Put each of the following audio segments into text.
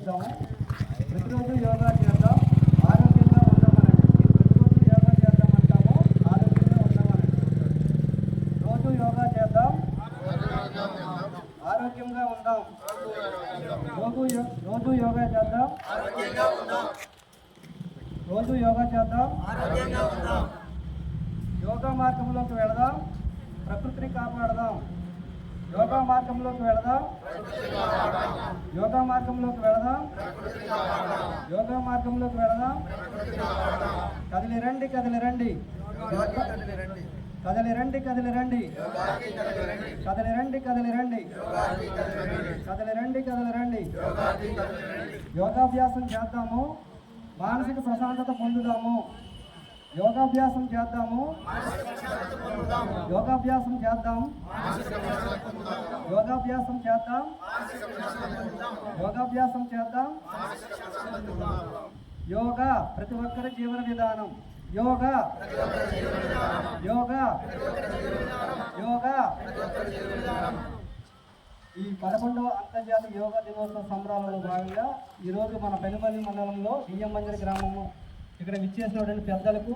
ప్రారంభిద్దాము. ప్రతిరోజు యోగా చేద్దాం, ఆరోగ్యంగా ఉండమనండి. ప్రతిరోజు యోగా చేద్దామంటాము, ఆరోగ్యంగా ఉండమనండి. రోజు యోగా చేద్దాం, ఆరోగ్యంగా ఉందాం. రోజు యోగా చేద్దాం, రోజు యోగా చేద్దాం, యోగా మార్గంలోకి వెళదాం, ప్రకృతిని కాపాడదాం. యోగా మార్గంలోకి వెళదాం, యోగా మార్గంలోకి వెళదాం, యోగా మార్గంలోకి వెళదాం. కదిలి రండి, కదిలి రండి, కదిలి రండి, కదిలి రండి, కదిలి రండి, కదిలి రండి, కదిలి రండి, కదిలి రండి. యోగాభ్యాసం చేద్దాము, మానసిక ప్రశాంతత పొందుదాము. యోగాభ్యాసం చేద్దాము, యోగాభ్యాసం చేద్దాం, యోగాభ్యాసం చేద్దాం, యోగాభ్యాసం చేద్దాం. యోగా ప్రతి ఒక్కరి జీవన విధానం. యోగా, యోగా, యోగా. ఈ 11వ అంతర్జాతీయ యోగా దినోత్సవ సంబరాలలో భాగంగా ఈరోజు మన పెనుపల్లి మండలంలో బియ్యం మంజరి గ్రామము ఇక్కడ విచ్చేసినటువంటి పెద్దలకు,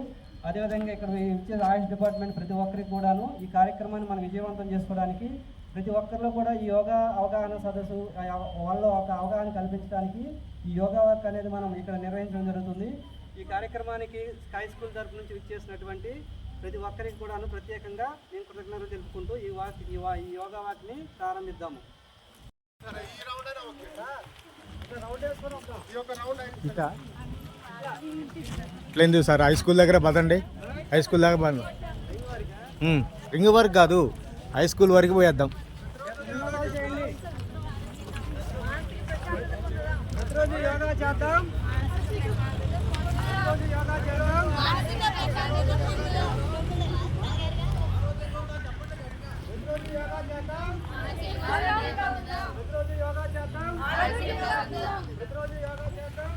అదేవిధంగా ఇక్కడ విచ్చేసిన ఆయుష్ డిపార్ట్మెంట్ ప్రతి ఒక్కరికి కూడాను ఈ కార్యక్రమాన్ని మనం విజయవంతం చేసుకోవడానికి ప్రతి ఒక్కరిలో కూడా ఈ యోగా అవగాహన సదస్సు వాళ్ళలో ఒక అవగాహన కల్పించడానికి ఈ యోగా వర్క్ అనేది మనం ఇక్కడ నిర్వహించడం జరుగుతుంది. ఈ కార్యక్రమానికి స్కై స్కూల్ తరఫు నుంచి విచ్చేసినటువంటి ప్రతి ఒక్కరికి కూడాను ప్రత్యేకంగా నేను కృతజ్ఞతలు తెలుపుకుంటూ ఈ యోగా వాక్ని ప్రారంభిద్దాము. ఇట్లేదు సార్, హై స్కూల్ దగ్గర పదండి, హై స్కూల్ దగ్గర పదండి. రింగ్ వరకు కాదు, హై స్కూల్ వరకు పోయేద్దాం. ప్రతిరోజు యోగా చేద్దాం, ప్రతిరోజు యోగా చేద్దాం, ప్రతిరోజు యోగా చేద్దాం, ప్రతిరోజు యోగా చేద్దాం, ప్రతిరోజు యోగా చేద్దాం.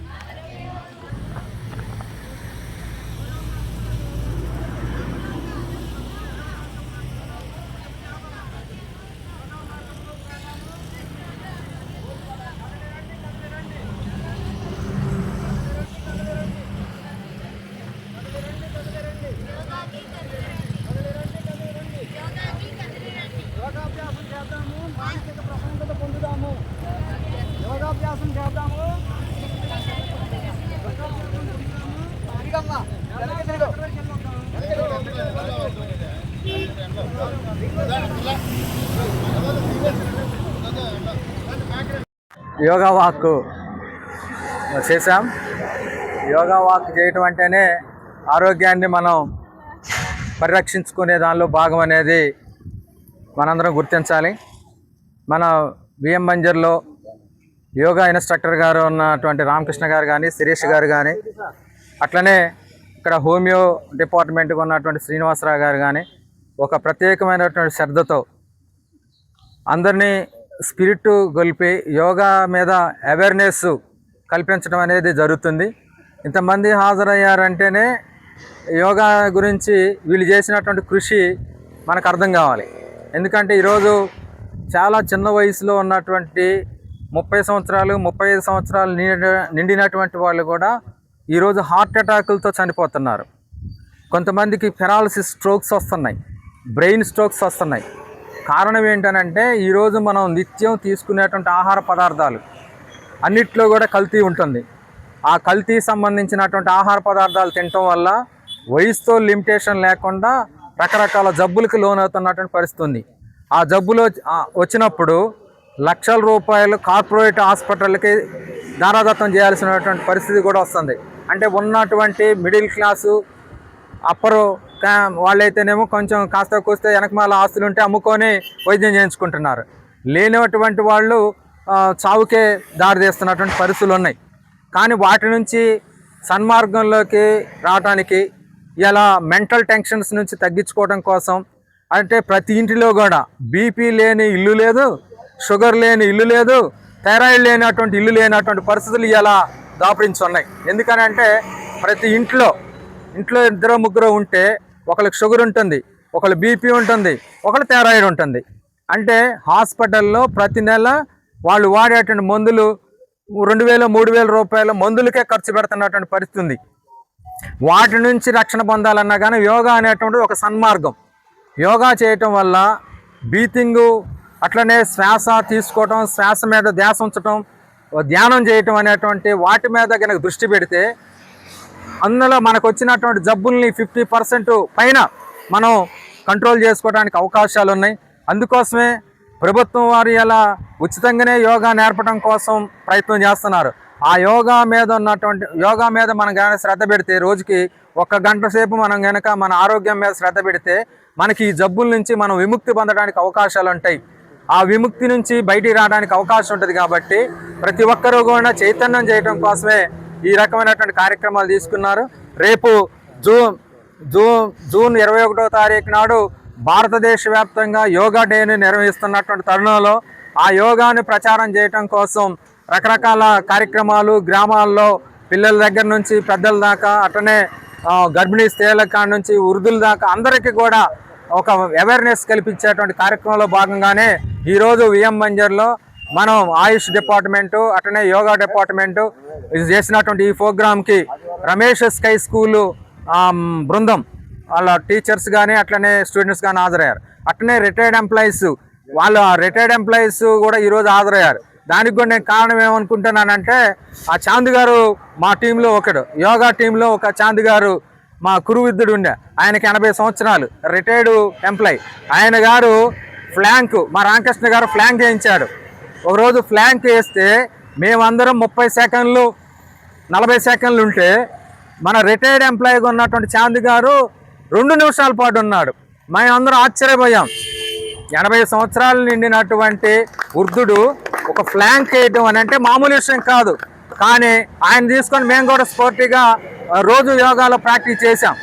యోగాభ్యాసం చేద్దాము, మానసిక ప్రశాంతత పొందుదాము. యోగాభ్యాసం చేద్దాము, యోగా వాక్ చేసాం. యోగా వాక్ చేయటం అంటేనే ఆరోగ్యాన్ని మనం పరిరక్షించుకునే దానిలో భాగం అనేది మనందరం గుర్తించాలి. మన బియ్యం బంజర్లో యోగా ఇన్స్ట్రక్టర్ గారు ఉన్నటువంటి రామకృష్ణ గారు కానీ, శిరీష్ గారు కానీ, అట్లనే ఇక్కడ హోమియో డిపార్ట్మెంట్కి ఉన్నటువంటి శ్రీనివాసరావు గారు కానీ ఒక ప్రత్యేకమైనటువంటి శ్రద్ధతో అందరినీ స్పిరిట్ గొలిపి యోగా మీద అవేర్నెస్ కల్పించడం అనేది జరుగుతుంది. ఇంతమంది హాజరయ్యారంటేనే యోగా గురించి వీళ్ళు చేసినటువంటి కృషి మనకు అర్థం కావాలి. ఎందుకంటే ఈరోజు చాలా చిన్న వయసులో ఉన్నటువంటి 30 సంవత్సరాలు 35 సంవత్సరాలు నిండినటువంటి వాళ్ళు కూడా ఈరోజు హార్ట్ అటాకులతో చనిపోతున్నారు. కొంతమందికి పెరాలసిస్ స్ట్రోక్స్ వస్తున్నాయి, బ్రెయిన్ స్ట్రోక్స్ వస్తున్నాయి. కారణం ఏంటనంటే ఈరోజు మనం నిత్యం తీసుకునేటువంటి ఆహార పదార్థాలు అన్నిట్లో కూడా కల్తీ ఉంటుంది. ఆ కల్తీ సంబంధించినటువంటి ఆహార పదార్థాలు తినటం వల్ల వయసుతో లిమిటేషన్ లేకుండా రకరకాల జబ్బులకు లోనవుతున్నటువంటి పరిస్థితి ఉంది. ఆ జబ్బులు వచ్చినప్పుడు లక్షల రూపాయలు కార్పొరేట్ హాస్పిటల్కి దారాదత్తం చేయాల్సినటువంటి పరిస్థితి కూడా వస్తుంది. అంటే ఉన్నటువంటి మిడిల్ క్లాసు అప్పరు వాళ్ళైతేనేమో కొంచెం కాస్త కూస్తే వెనకమాల ఆస్తులు ఉంటే అమ్ముకొని వైద్యం చేయించుకుంటున్నారు. లేనటువంటి వాళ్ళు చావుకే దారి తీస్తున్నటువంటి పరిస్థితులు ఉన్నాయి. కానీ వాటి నుంచి సన్మార్గంలోకి రావడానికి ఇలా మెంటల్ టెన్షన్స్ నుంచి తగ్గించుకోవడం కోసం అంటే ప్రతి ఇంటిలో కూడా బీపీ లేని ఇల్లు లేదు, షుగర్ లేని ఇల్లు లేదు, థైరాయిడ్ లేనటువంటి ఇల్లు లేనటువంటి పరిస్థితులు ఇలా దాపురించున్నాయి. ఎందుకని అంటే ప్రతి ఇంట్లో 2-3 ఉంటే ఒకరికి షుగర్ ఉంటుంది, ఒకళ్ళు బీపీ ఉంటుంది, ఒకళ్ళు థైరాయిడ్ ఉంటుంది. అంటే హాస్పిటల్లో ప్రతి నెల వాళ్ళు వాడేటువంటి మందులు 2,000 3,000 రూపాయల మందులకే ఖర్చు పెడుతున్నటువంటి పరిస్థితి ఉంది. వాటి నుంచి రక్షణ పొందాలన్నా కానీ యోగా అనేటువంటి ఒక సన్మార్గం. యోగా చేయటం వల్ల బ్రీతింగు, అట్లనే శ్వాస తీసుకోవటం, శ్వాస మీద ధ్యాస ఉంచటం, ధ్యానం చేయటం అనేటువంటి వాటి మీద కనుక దృష్టి పెడితే అందులో మనకు వచ్చినటువంటి జబ్బుల్ని 50% పైన మనం కంట్రోల్ చేసుకోవడానికి అవకాశాలు ఉన్నాయి. అందుకోసమే ప్రభుత్వం వారు ఇలా ఉచితంగానే యోగా నేర్పడం కోసం ప్రయత్నం చేస్తున్నారు. ఆ యోగా మీద మనం కనుక శ్రద్ధ పెడితే, రోజుకి 1 గంట సేపు మనం కనుక మన ఆరోగ్యం మీద శ్రద్ధ పెడితే మనకి ఈ జబ్బుల నుంచి మనం విముక్తి పొందడానికి అవకాశాలు ఉంటాయి. ఆ విముక్తి నుంచి బయటికి రావడానికి అవకాశం ఉంటుంది. కాబట్టి ప్రతి ఒక్కరూ కూడా చైతన్యం చేయడం కోసమే ఈ రకమైనటువంటి కార్యక్రమాలు తీసుకున్నారు. రేపు జూన్ 21వ తారీఖు నాడు భారతదేశ వ్యాప్తంగా యోగా డేని నిర్వహిస్తున్నటువంటి తరుణంలో ఆ యోగాని ప్రచారం చేయటం కోసం రకరకాల కార్యక్రమాలు గ్రామాల్లో పిల్లల దగ్గర నుంచి పెద్దల దాకా, అట్లనే గర్భిణీ స్త్రీల కాడ నుంచి వృద్ధుల దాకా అందరికీ కూడా ఒక అవేర్నెస్ కల్పించేటువంటి కార్యక్రమంలో భాగంగానే ఈరోజు విఎం బంజర్లో మనం ఆయుష్ డిపార్ట్మెంటు, అట్లనే యోగా డిపార్ట్మెంటు ఇది చేసినటువంటి ఈ ప్రోగ్రామ్కి రమేష్ స్కై స్కూలు బృందం వాళ్ళ టీచర్స్ కానీ అట్లనే స్టూడెంట్స్ కానీ హాజరయ్యారు. అట్లనే రిటైర్డ్ ఎంప్లాయీస్, వాళ్ళ రిటైర్డ్ ఎంప్లాయీస్ కూడా ఈరోజు హాజరయ్యారు. దానికి కూడా నేను కారణం ఏమనుకుంటున్నానంటే, ఆ చాంద్ గారు మా టీంలో ఒకడు, యోగా టీంలో ఒక చాంద్ గారు మా కురువిద్యుడు ఉండే, ఆయనకి 80 సంవత్సరాలు, రిటైర్డ్ ఎంప్లాయీ. ఆయన గారు ఫ్లాంక్, మా రామకృష్ణ గారు ఫ్లాంక్ వేయించాడు. ఒకరోజు ఫ్లాంక్ వేస్తే మేమందరం 30 సెకండ్లు 40 సెకండ్లు ఉంటే మన రిటైర్డ్ ఎంప్లాయీగా ఉన్నటువంటి చాంద్ గారు 2 నిమిషాల పాటు ఉన్నాడు. మేమందరం ఆశ్చర్యపోయాం. 80 సంవత్సరాలు నిండినటువంటి వృద్ధుడు ఒక ఫ్లాంక్ వేయడం అని అంటే మామూలు విషయం కాదు. కానీ ఆయన తీసుకొని మేము కూడా స్పోర్టివ్గా రోజు యోగాలో ప్రాక్టీస్ చేశాం.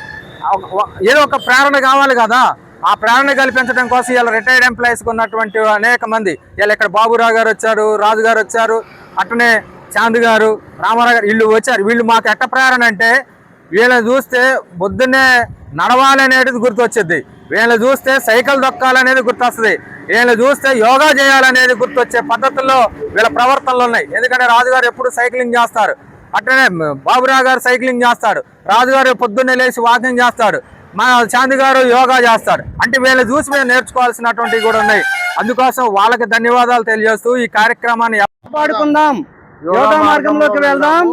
ఏదో ఒక ప్రేరణ కావాలి కదా, ఆ ప్రేరణ కల్పించడం కోసం ఇలా రిటైర్డ్ ఎంప్లాయీస్కి ఉన్నటువంటి అనేక మంది, ఇలా ఇక్కడ బాబురావు గారు వచ్చారు, రాజు గారు వచ్చారు, అట్లనే చాంద్ గారు, రామారావు గారు, వీళ్ళు వచ్చారు. వీళ్ళు మాకు ఎట్ట ప్రేరణ అంటే, వీళ్ళని చూస్తే పొద్దున్నే నడవాలనేది గుర్తొచ్చింది, వీళ్ళని చూస్తే సైకిల్ దొక్కాలనేది గుర్తొస్తుంది, వీళ్ళని చూస్తే యోగా చేయాలనేది గుర్తొచ్చే పద్ధతుల్లో వీళ్ళ ప్రవర్తనలు ఉన్నాయి. ఎందుకంటే రాజుగారు ఎప్పుడు సైక్లింగ్ చేస్తారు, అట్లనే బాబురావు గారు సైక్లింగ్ చేస్తాడు, రాజుగారు పొద్దున్నే లేచి వాకింగ్ చేస్తాడు, మా చాంద్ గారు యోగా చేస్తాడు. అంటే వీళ్ళని చూసి మేము నేర్చుకోవాల్సినటువంటివి కూడా ఉన్నాయి. అందుకోసం వాళ్ళకి ధన్యవాదాలు తెలియజేస్తూ ఈ కార్యక్రమాన్ని కాపాడుకుందాం. యోగా మార్గంలోకి వెళ్దాం,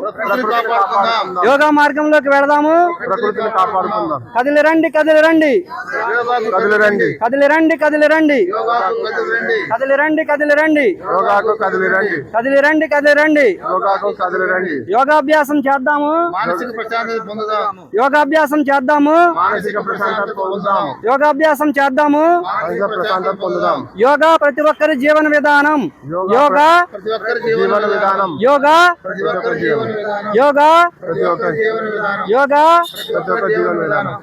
యోగా మార్గంలోకి వెళదాము, ప్రకృతిని కాపాడుకుందాం. కదిలి రండి, కదిలి రండి, కదిలి రండి, కదిలి రండి, కదిలి రండి, కదిలి రండి, కదిలి రండి, యోగాకు కదిలి రండి, కదిలి రండి, కదిలి రండి, యోగాకు కదిలి రండి. యోగాభ్యాసం చేద్దాము, యోగాభ్యాసం చేద్దాము, మానసిక ప్రశాంతత పొందుదాం, యోగాభ్యాసం చేద్దాము. మానసిక ప్రశాంతత పొందుదాం. యోగా ప్రతి ఒక్కరి జీవన విధానం, యోగా జీవన విధానం, యోగా యోగా యోగా ప్రతి ఒక్క జీవన విధానం.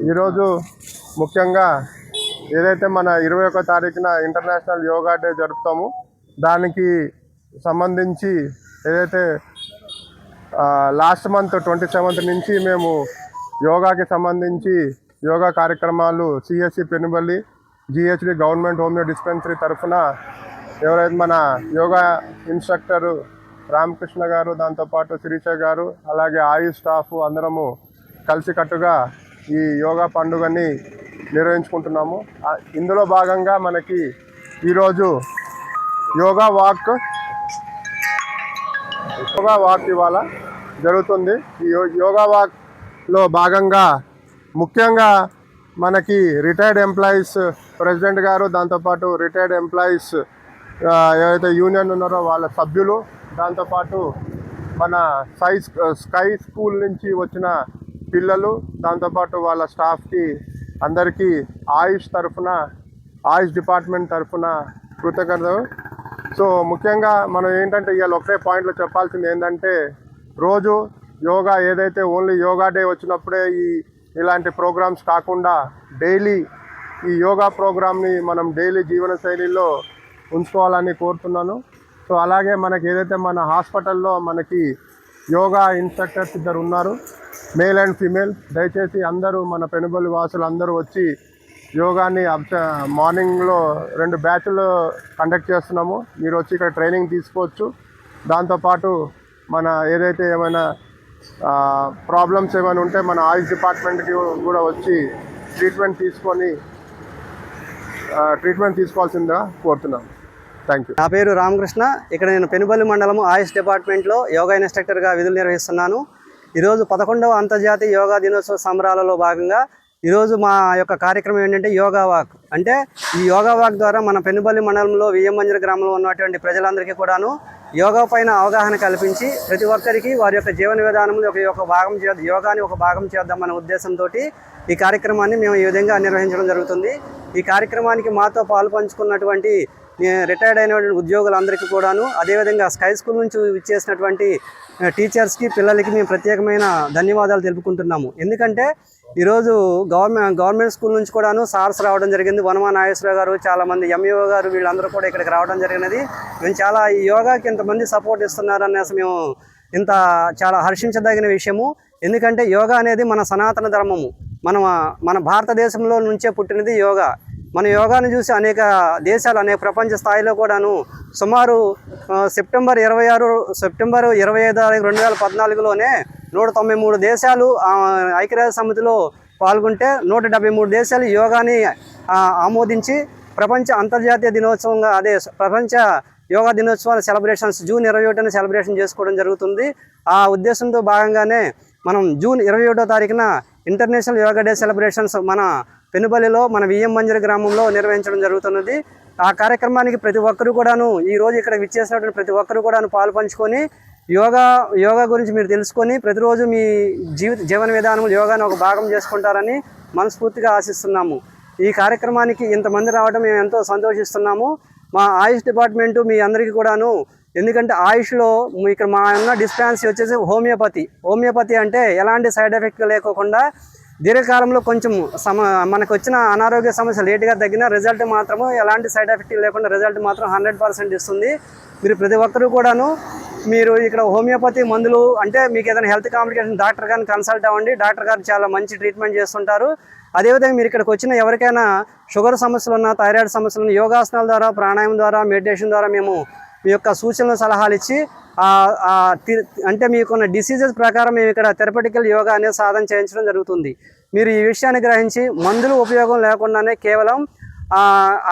ఈరోజు ముఖ్యంగా ఏదైతే మన 21వ తారీఖున ఇంటర్నేషనల్ యోగా డే జరుపుతామో దానికి సంబంధించి ఏదైతే లాస్ట్ మంత్ 27th నుంచి మేము యోగాకి సంబంధించి యోగా కార్యక్రమాలు CSC Penuballi GHD government homeo dispensary తరఫున ఎవరైతే మన యోగా ఇన్స్ట్రక్టరు రామకృష్ణ గారు, దాంతోపాటు శిరీష గారు, అలాగే ఆయుష్ స్టాఫ్ అందరము కలిసికట్టుగా ఈ యోగా పండుగని నిర్వహించుకుంటున్నాము. ఇందులో భాగంగా మనకి ఈరోజు యోగా వాక్ ఇవాళ జరుగుతుంది. ఈ యోగా వాక్లో భాగంగా ముఖ్యంగా మనకి రిటైర్డ్ ఎంప్లాయీస్ ప్రెసిడెంట్ గారు, దాంతోపాటు రిటైర్డ్ ఎంప్లాయీస్ ఏవైతే యూనియన్ ఉన్నారో వాళ్ళ సభ్యులు, దాంతోపాటు మన స్కై స్కూల్ నుంచి వచ్చిన పిల్లలు, దాంతోపాటు వాళ్ళ స్టాఫ్కి అందరికీ ఆయుష్ డిపార్ట్మెంట్ తరఫున కృతజ్ఞతలు. సో ముఖ్యంగా మనం ఏంటంటే ఇవాళ ఒకటే పాయింట్లో చెప్పాల్సింది ఏంటంటే, రోజు యోగా ఏదైతే ఓన్లీ యోగా డే వచ్చినప్పుడే ఇలాంటి ప్రోగ్రామ్స్ కాకుండా డైలీ ఈ యోగా ప్రోగ్రామ్ని మనం డైలీ జీవన శైలిలో ఉంచుకోవాలని కోరుతున్నాను. సో అలాగే మనకి ఏదైతే మన హాస్పిటల్లో మనకి యోగా ఇన్స్ట్రక్టర్స్ 2 ఉన్నారు, మేల్ అండ్ ఫీమేల్. దయచేసి అందరూ మన పెనుబల్లి వాసులు అందరూ వచ్చి యోగాని మార్నింగ్లో 2 బ్యాచ్లు కండక్ట్ చేస్తున్నాము. మీరు వచ్చి ఇక్కడ ట్రైనింగ్ తీసుకోవచ్చు. దాంతోపాటు మన ఏదైతే ఏమైనా ప్రాబ్లమ్స్ ఏమైనా ఉంటే మన ఆయుష్ డిపార్ట్మెంట్కి కూడా వచ్చి ట్రీట్మెంట్ తీసుకోవాల్సిందిగా కోరుతున్నాం. Thank you. నా పేరు రామకృష్ణ. ఇక్కడ నేను పెనుబల్లి మండలం ఆయుష్ డిపార్ట్మెంట్లో యోగా ఇన్స్ట్రక్టర్గా విధులు నిర్వహిస్తున్నాను. ఈరోజు 11వ అంతర్జాతీయ యోగా దినోత్సవ సంబరాలలో భాగంగా ఈరోజు మా యొక్క కార్యక్రమం ఏంటంటే యోగా వాక్. అంటే ఈ యోగా వాక్ ద్వారా మన పెనుబల్లి మండలంలో వియ్యంమంజర గ్రామంలో ఉన్నటువంటి ప్రజలందరికీ కూడాను యోగా పైన అవగాహన కల్పించి ప్రతి ఒక్కరికి వారి యొక్క జీవన విధానంలో యోగాని ఒక భాగం చేద్దామనే ఉద్దేశంతో ఈ కార్యక్రమాన్ని మేము ఈ విధంగా నిర్వహించడం జరుగుతుంది. ఈ కార్యక్రమానికి మాతో పాలు పంచుకున్నటువంటి రిటైర్డ్ అయినటువంటి ఉద్యోగులందరికీ కూడాను, అదేవిధంగా స్కై స్కూల్ నుంచి ఇచ్చేసినటువంటి టీచర్స్కి, పిల్లలకి మేము ప్రత్యేకమైన ధన్యవాదాలు తెలుపుకుంటున్నాము. ఎందుకంటే ఈరోజు గవర్నమెంట్ స్కూల్ నుంచి కూడాను సార్స్ రావడం జరిగింది. వనమా నాగేశ్వరరావు గారు, చాలామంది ఎంఈఓ గారు, వీళ్ళందరూ కూడా ఇక్కడికి రావడం జరిగినది. మేము చాలా ఈ యోగాకి ఇంతమంది సపోర్ట్ ఇస్తున్నారనేసి మేము చాలా హర్షించదగిన విషయము. ఎందుకంటే యోగా అనేది మన సనాతన ధర్మము. మన భారతదేశంలో నుంచే పుట్టినది యోగా. మన యోగాను చూసి అనేక దేశాలు, అనేక ప్రపంచ స్థాయిలో కూడాను సుమారు సెప్టెంబర్ 25, 2014లోనే 193 దేశాలు ఐక్యరాజ్య సమితిలో పాల్గొంటే 173 దేశాలు యోగాని ఆమోదించి ప్రపంచ అంతర్జాతీయ దినోత్సవంగా, అదే ప్రపంచ యోగా దినోత్సవాల సెలబ్రేషన్స్ జూన్ 21న సెలబ్రేషన్ చేసుకోవడం జరుగుతుంది. ఆ ఉద్దేశంతో భాగంగానే మనం జూన్ 21వ తారీఖున ఇంటర్నేషనల్ యోగా డే సెలబ్రేషన్స్ మన పెనుబల్లిలో మన వియ్యంమంజర గ్రామంలో నిర్వహించడం జరుగుతున్నది. ఆ కార్యక్రమానికి ప్రతి ఒక్కరు కూడాను, ఈరోజు ఇక్కడ విచ్చేసినటువంటి ప్రతి ఒక్కరు కూడాను పాలు పంచుకొని యోగా గురించి మీరు తెలుసుకొని ప్రతిరోజు మీ జీవన విధానంలో యోగాను ఒక భాగం చేసుకుంటారని మనస్ఫూర్తిగా ఆశిస్తున్నాము. ఈ కార్యక్రమానికి ఇంతమంది రావడం మేము ఎంతో సంతోషిస్తున్నాము. మా ఆయుష్ డిపార్ట్మెంటు మీ అందరికీ కూడాను, ఎందుకంటే ఆయుష్లో ఇక్కడ మా ఉన్న డిస్పెన్సరీ వచ్చేసి హోమియోపతి అంటే ఎలాంటి సైడ్ ఎఫెక్ట్ లేకోకుండా దీర్ఘకాలంలో కొంచెం మనకు వచ్చిన అనారోగ్య సమస్య లేటుగా తగ్గిన రిజల్ట్ మాత్రము ఎలాంటి సైడ్ ఎఫెక్ట్ లేకుండా రిజల్ట్ మాత్రం 100% ఇస్తుంది. మీరు ప్రతి ఒక్కరూ కూడాను మీరు ఇక్కడ హోమియోపతి మందులు అంటే మీకు ఏదైనా హెల్త్ కాంప్లికేషన్ డాక్టర్ గారిని కన్సల్ట్ అవ్వండి. డాక్టర్ గారు చాలా మంచి ట్రీట్మెంట్ చేస్తుంటారు. అదేవిధంగా మీరు ఇక్కడికి వచ్చిన ఎవరికైనా షుగర్ సమస్యలు ఉన్నా, థైరాయిడ్ సమస్యలు ఉన్న, యోగాసనాల ద్వారా, ప్రాణాయామం ద్వారా, మెడిటేషన్ ద్వారా మేము మీ యొక్క సూచనలు, సలహాలు ఇచ్చి అంటే మీకున్న డిసీజెస్ ప్రకారం మేము ఇక్కడ థెరపటికల్ యోగా అనేది సాధన చేయించడం జరుగుతుంది. మీరు ఈ విషయాన్ని గ్రహించి మందులు ఉపయోగం లేకుండానే కేవలం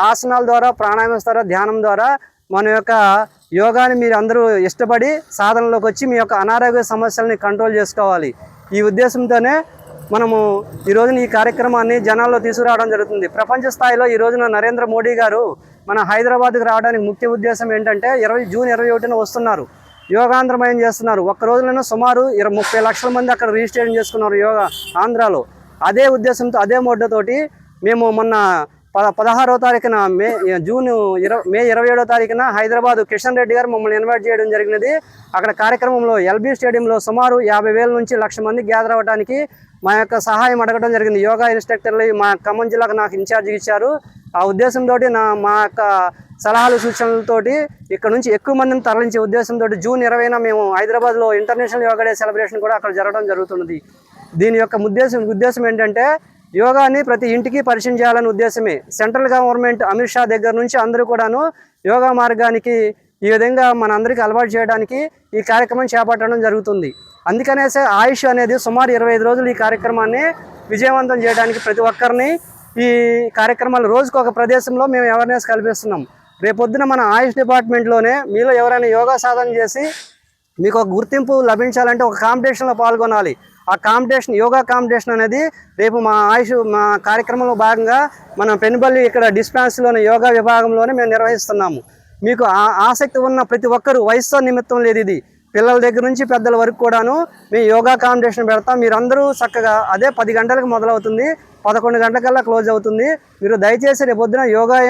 ఆసనాల ద్వారా, ప్రాణాయామం ద్వారా, ధ్యానం ద్వారా మన యొక్క యోగాని మీరు అందరూ ఇష్టపడి సాధనలోకి వచ్చి మీ యొక్క అనారోగ్య సమస్యలని కంట్రోల్ చేసుకోవాలి. ఈ ఉద్దేశంతోనే మనము ఈ రోజున ఈ కార్యక్రమాన్ని జనాల్లో తీసుకురావడం జరుగుతుంది. ప్రపంచ స్థాయిలో ఈ రోజున నరేంద్ర మోడీ గారు మన హైదరాబాద్కి రావడానికి ముఖ్య ఉద్దేశం ఏంటంటే జూన్ 21న వస్తున్నారు, యోగాంధ్రమయం చేస్తున్నారు. ఒక్క రోజులోనే సుమారు 30 లక్షల మంది అక్కడ రిజిస్ట్రేషన్ చేసుకున్నారు యోగా ఆంధ్రాలో. అదే ఉద్దేశంతో, అదే మోడ్డతోటి మేము మొన్న 16వ తారీఖున మే 27వ తారీఖున హైదరాబాద్ కిషన్ రెడ్డి గారు మమ్మల్ని ఇన్వైట్ చేయడం జరిగినది. అక్కడ కార్యక్రమంలో ఎల్బీ స్టేడియంలో సుమారు 50,000 నుంచి 1,00,000 మంది గ్యాదర్ అవ్వడానికి మా యొక్క సహాయం అడగడం జరిగింది. యోగా ఇన్స్ట్రక్టర్లు మా ఖమ్మం జిల్లాకు నాకు ఇన్ఛార్జ్ ఇచ్చారు. ఆ ఉద్దేశంతో మా యొక్క సలహాలు, సూచనలతోటి ఇక్కడ నుంచి ఎక్కువ మందిని తరలించే ఉద్దేశంతో జూన్ 20న మేము హైదరాబాద్లో ఇంటర్నేషనల్ యోగా డే సెలబ్రేషన్ కూడా అక్కడ జరగడం జరుగుతున్నది. దీని యొక్క ఉద్దేశం ఏంటంటే యోగాని ప్రతి ఇంటికి పరిచయం చేయాలనే ఉద్దేశమే. సెంట్రల్ గవర్నమెంట్ అమిత్ షా దగ్గర నుంచి అందరూ కూడాను యోగా మార్గానికి ఈ విధంగా మనందరికీ అలవాటు చేయడానికి ఈ కార్యక్రమం చేపట్టడం జరుగుతుంది. అందుకనేసే ఆయుష్ అనేది సుమారు 25 రోజులు ఈ కార్యక్రమాన్ని విజయవంతం చేయడానికి ప్రతి ఒక్కరిని ఈ కార్యక్రమాలు రోజుకొక ప్రదేశంలో మేము అవేర్నెస్ కల్పిస్తున్నాం. రేపొద్దున మన ఆయుష్ డిపార్ట్మెంట్లోనే మీలో ఎవరైనా యోగా సాధన చేసి మీకు ఒక గుర్తింపు లభించాలంటే ఒక కాంపిటీషన్లో పాల్గొనాలి. ఆ కాంపిటీషన్, యోగా కాంపిటీషన్ అనేది రేపు మా కార్యక్రమంలో భాగంగా మనం పెనుబల్లి ఇక్కడ డిస్పెన్సరీలోని యోగా విభాగంలోనే మేము నిర్వహిస్తున్నాము. మీకు ఆసక్తి ఉన్న ప్రతి ఒక్కరూ, వయసుతో నిమిత్తం లేదు, ఇది పిల్లల దగ్గర నుంచి పెద్దల వరకు కూడాను మేము యోగా కాంపిటీషన్ పెడతాం. మీరందరూ చక్కగా అదే 10 గంటలకు మొదలవుతుంది, 11 గంటలకల్లా క్లోజ్ అవుతుంది. మీరు దయచేసి రేపొద్దున యోగా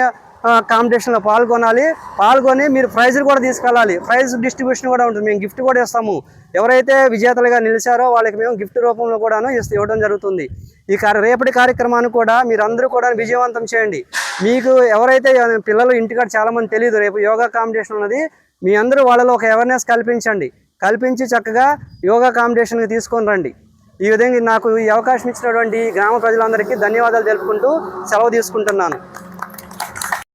కాంపిటీషన్లో పాల్గొని మీరు ప్రైజులు కూడా తీసుకెళ్ళాలి. ప్రైజ్ డిస్ట్రిబ్యూషన్ కూడా ఉంటుంది, మేము గిఫ్ట్ కూడా ఇస్తాము. ఎవరైతే విజేతలుగా నిలిచారో వాళ్ళకి మేము గిఫ్ట్ రూపంలో కూడాను ఇవ్వడం జరుగుతుంది. రేపటి కార్యక్రమాన్ని కూడా మీరందరూ కూడా విజయవంతం చేయండి. మీకు ఎవరైతే పిల్లలు ఇంటికాడ చాలామంది తెలియదు రేపు యోగా కాంపిటీషన్ ఉన్నది, మీ అందరూ వాళ్ళలో ఒక అవేర్నెస్ కల్పించి చక్కగా యోగా కాంపిటీషన్కి తీసుకొని రండి. ఈ విధంగా నాకు ఈ అవకాశం ఇచ్చినటువంటి గ్రామ ప్రజలందరికీ ధన్యవాదాలు తెలుపుకుంటూ సెలవు తీసుకుంటున్నాను.